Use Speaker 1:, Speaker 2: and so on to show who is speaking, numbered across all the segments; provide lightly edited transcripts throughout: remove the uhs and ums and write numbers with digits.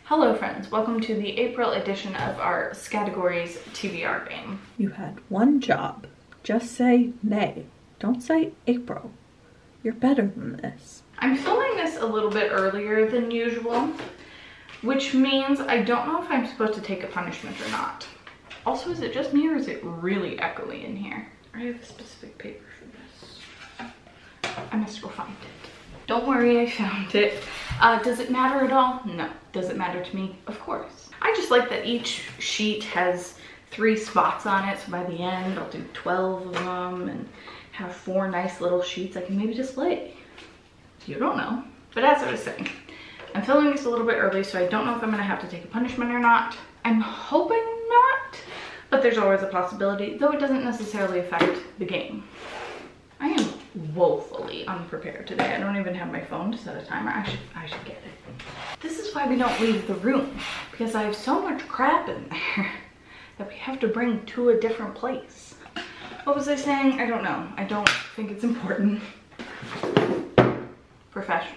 Speaker 1: Hello friends, welcome to the April edition of our categories TBR game.
Speaker 2: You had one job. Just say May. Don't say April. You're better than this.
Speaker 1: I'm filming this a little bit earlier than usual, which means I don't know if I'm supposed to take a punishment or not. Also, is it just me or is it really echoey in here? I have a specific paper for this. I must go find it. Don't worry, I found it. Does it matter at all? No. Does it matter to me? Of course. I just like that each sheet has 3 spots on it, so by the end I'll do 12 of them and have 4 nice little sheets I can maybe display. You don't know. But as I was saying, I'm filming this a little bit early, so I don't know if I'm gonna have to take a punishment or not. I'm hoping not, but there's always a possibility, though it doesn't necessarily affect the game. I am woefully unprepared today. I don't even have my phone to set a timer. I should get it. This is why we don't leave the room, because I have so much crap in there that we have to bring to a different place. What was I saying? I don't know. I don't think it's important. Professional.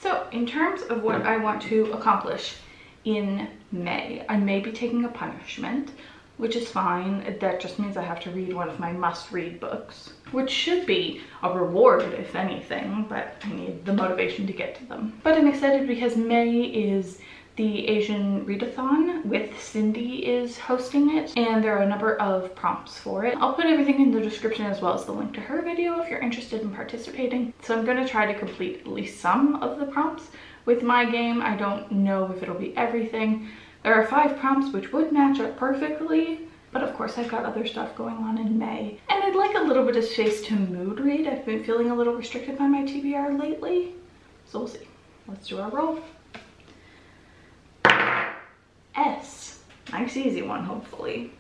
Speaker 1: So in terms of what I want to accomplish in May, I may be taking a punishment, which is fine. That just means I have to read one of my must-read books, which should be a reward if anything, but I need the motivation to get to them. But I'm excited because May is the Asian Readathon with Cindy is hosting it, and there are a number of prompts for it. I'll put everything in the description as well as the link to her video if you're interested in participating. So I'm going to try to complete at least some of the prompts with my game. I don't know if it'll be everything. There are 5 prompts which would match up perfectly, but of course I've got other stuff going on in May. And I'd like a little bit of space to mood read. I've been feeling a little restricted by my TBR lately, so we'll see. Let's do our roll. S. Nice easy one, hopefully.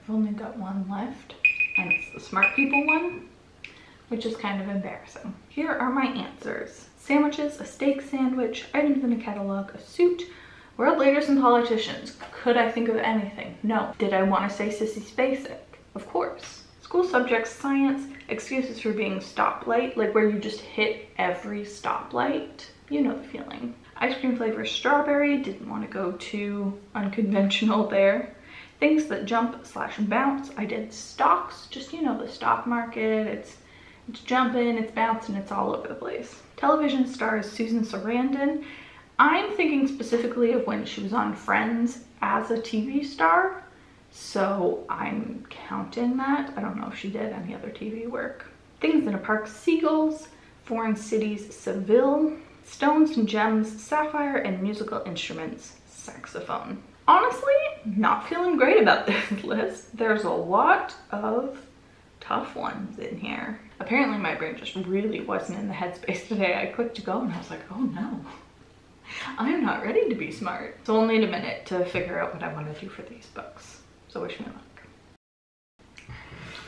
Speaker 1: I've only got one left, and it's the smart people one, which is kind of embarrassing. Here are my answers. Sandwiches, a steak sandwich, items in a catalog, a suit, world leaders and politicians. Could I think of anything? No. Did I want to say Sissy's basic? Of course. School subjects, science, excuses for being stoplight, like where you just hit every stoplight. You know the feeling. Ice cream flavor strawberry, didn't want to go too unconventional there. Things that jump / bounce, I did stocks, just, you know, the stock market. It's jumping, it's bouncing, it's all over the place. Television stars Susan Sarandon. I'm thinking specifically of when she was on Friends as a TV star, so I'm counting that. I don't know if she did any other TV work. Things in a park, seagulls, foreign cities, Seville, stones and gems, sapphire, and musical instruments, saxophone. Honestly, not feeling great about this list. There's a lot of tough ones in here. Apparently my brain just really wasn't in the headspace today. I clicked go and I was like, oh no, I'm not ready to be smart. So I'll need a minute to figure out what I want to do for these books. So wish me luck.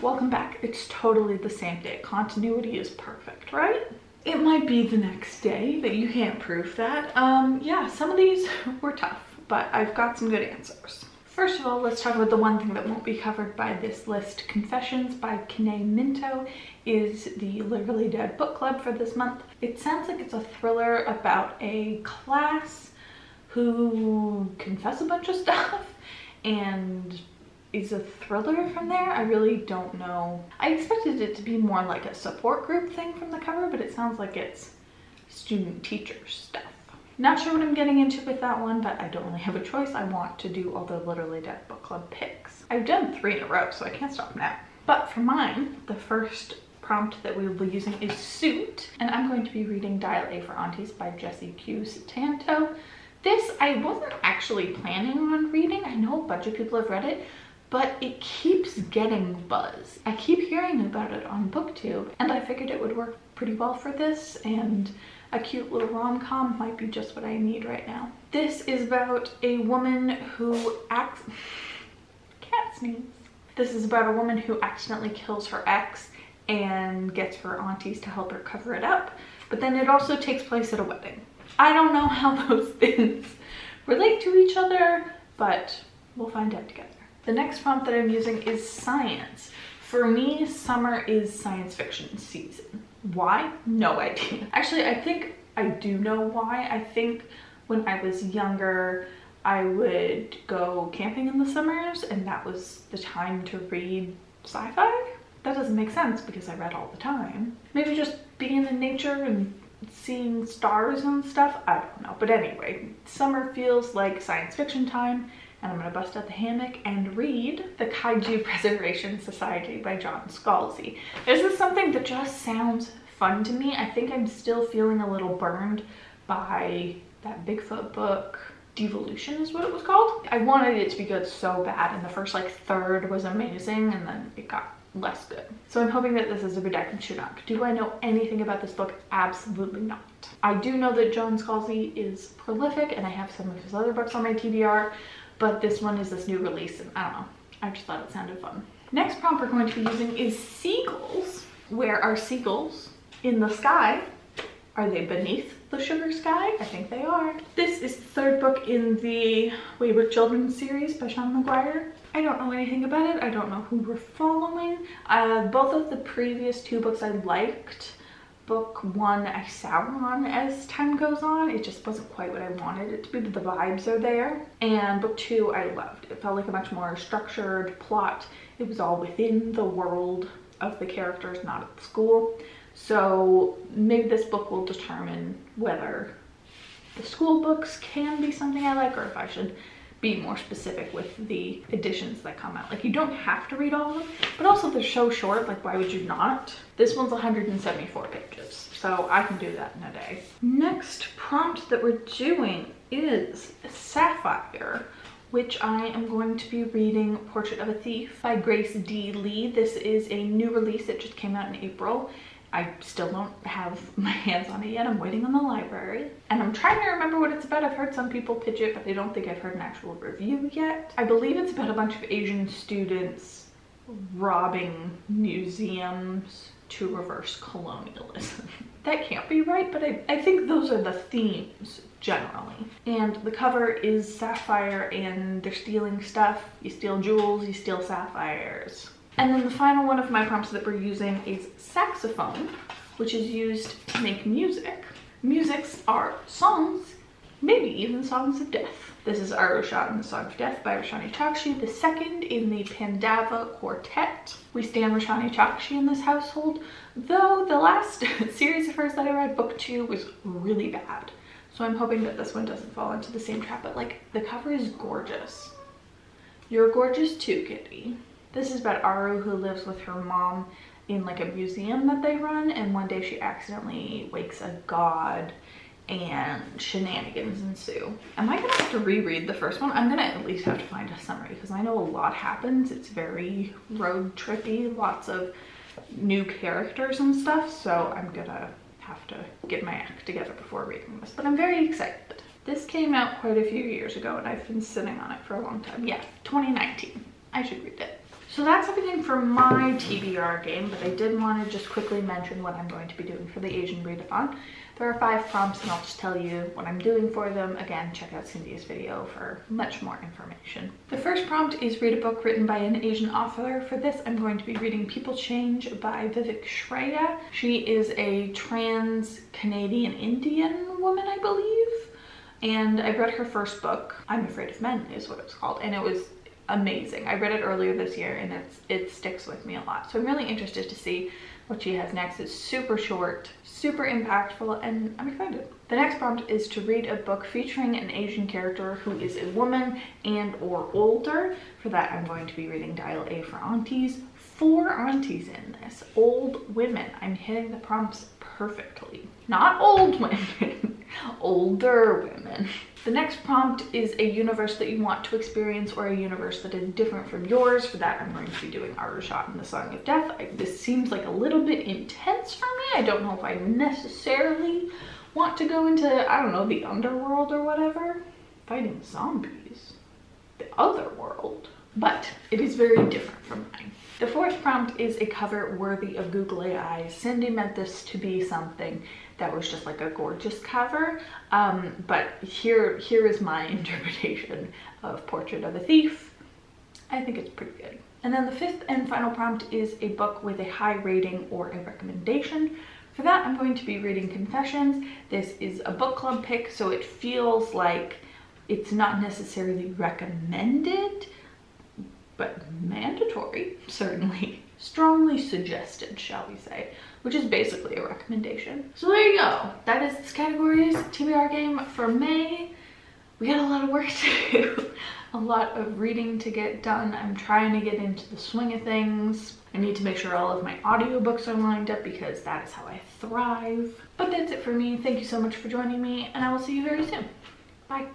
Speaker 1: Welcome back. It's totally the same day. Continuity is perfect, right? It might be the next day, but you can't prove that. Yeah, some of these were tough, but I've got some good answers. First of all, let's talk about the one thing that won't be covered by this list. Confessions by Kanae Minto is the Literally Dead book club for this month. It sounds like it's a thriller about a class who confess a bunch of stuff and is a thriller from there. I really don't know. I expected it to be more like a support group thing from the cover, but it sounds like it's student-teacher stuff. Not sure what I'm getting into with that one, but I don't really have a choice. I want to do all the Literally Dead book club picks. I've done 3 in a row, so I can't stop now. But for mine, the first prompt that we will be using is suit, and I'm going to be reading Dial A for Aunties by Jessie Q. Sutanto. This I wasn't actually planning on reading. I know a bunch of people have read it, but it keeps getting buzz. I keep hearing about it on booktube, and I figured it would work pretty well for this, and a cute little rom-com might be just what I need right now. This is about a woman who cat sneeze. This is about a woman who accidentally kills her ex and gets her aunties to help her cover it up. But then it also takes place at a wedding. I don't know how those things relate to each other, but we'll find out together. The next prompt that I'm using is science. For me, summer is science fiction season. Why? No idea. Actually, I think I do know why. I think when I was younger, I would go camping in the summers, and that was the time to read sci-fi. That doesn't make sense because I read all the time. Maybe just being in nature and seeing stars and stuff, I don't know. But anyway, summer feels like science fiction time, and I'm gonna bust out the hammock and read The Kaiju Preservation Society by John Scalzi. This is something that just sounds fun to me. I think I'm still feeling a little burned by that Bigfoot book. Devolution is what it was called. I wanted it to be good so bad, and the first like third was amazing, and then it got less good. So I'm hoping that this is a redacted Chinook. Do I know anything about this book? Absolutely not. I do know that John Scalzi is prolific, and I have some of his other books on my TBR, but this one is this new release, and I don't know. I just thought it sounded fun. Next prompt we're going to be using is seagulls. Where are seagulls? In the sky. Are they beneath the sugar sky? I think they are. This is the third book in the Wayward Children series by Shah McGuire. I don't know anything about it. I don't know who we're following. Both of the previous two books I liked. Book one I sour on as time goes on. It just wasn't quite what I wanted it to be, but the vibes are there. And book two I loved. It felt like a much more structured plot. It was all within the world of the characters, not at the school. So maybe this book will determine whether the school books can be something I like, or if I should be more specific with the editions that come out. Like, you don't have to read all of them, but also they're so short, like why would you not? This one's 174 pages, so I can do that in a day. Next prompt that we're doing is Sapphire, which I am going to be reading Portrait of a Thief by Grace D. Lee. This is a new release that just came out in April. I still don't have my hands on it yet. I'm waiting on the library. And I'm trying to remember what it's about. I've heard some people pitch it, but I don't think I've heard an actual review yet. I believe it's about a bunch of Asian students robbing museums to reverse colonialism. That can't be right, but I think those are the themes generally. And the cover is sapphire, and they're stealing stuff. You steal jewels, you steal sapphires. And then the final one of my prompts that we're using is saxophone, which is used to make music. Musics are songs, maybe even songs of death. This is Roshani and the Song of Death by Roshani Chokshi, the second in the Pandava Quartet. We stand Roshani Chokshi in this household, though the last series of hers that I read, book 2, was really bad. So I'm hoping that this one doesn't fall into the same trap, but like, the cover is gorgeous. You're gorgeous too, kitty. This is about Aru, who lives with her mom in like a museum that they run, and one day she accidentally wakes a god and shenanigans ensue. Am I gonna have to reread the first one? I'm gonna at least have to find a summary because I know a lot happens. It's very road trippy, lots of new characters and stuff, so I'm gonna have to get my act together before reading this, but I'm very excited. This came out quite a few years ago, and I've been sitting on it for a long time. Yeah, 2019. I should read it. So that's everything for my TBR game, but I did want to just quickly mention what I'm going to be doing for the Asian Readathon. There are 5 prompts, and I'll just tell you what I'm doing for them. Again, check out Cindy's video for much more information. The first prompt is read a book written by an Asian author. For this, I'm going to be reading People Change by Vivek Shraya. She is a trans Canadian Indian woman, I believe. And I read her first book, I'm Afraid of Men is what it was called, and it was amazing. I read it earlier this year, and it sticks with me a lot. So I'm really interested to see what she has next. It's super short, super impactful, and I'm excited. The next prompt is to read a book featuring an Asian character who is a woman and or older. For that, I'm going to be reading Dial A for Aunties. 4 aunties in this. Old women. I'm hitting the prompts perfectly. Not old women, older women. The next prompt is a universe that you want to experience, or a universe that is different from yours. For that, I'm going to be doing Roshani and the Song of Death. This seems like a little bit intense for me. I don't know if I necessarily want to go into, I don't know, the underworld or whatever. Fighting zombies. The other world. But it is very different from mine. The fourth prompt is a cover worthy of googly eyes. Cindy meant this to be something that was just like a gorgeous cover, but here is my interpretation of Portrait of a Thief. I think it's pretty good. And then the fifth and final prompt is a book with a high rating or a recommendation. For that, I'm going to be reading Confessions. This is a book club pick, so it feels like it's not necessarily recommended, but mandatory, certainly. Strongly suggested, shall we say, which is basically a recommendation. So there you go. That is this category's TBR game for May. We got a lot of work to do. A lot of reading to get done. I'm trying to get into the swing of things. I need to make sure all of my audiobooks are lined up because that is how I thrive. But that's it for me. Thank you so much for joining me, and I will see you very soon. Bye.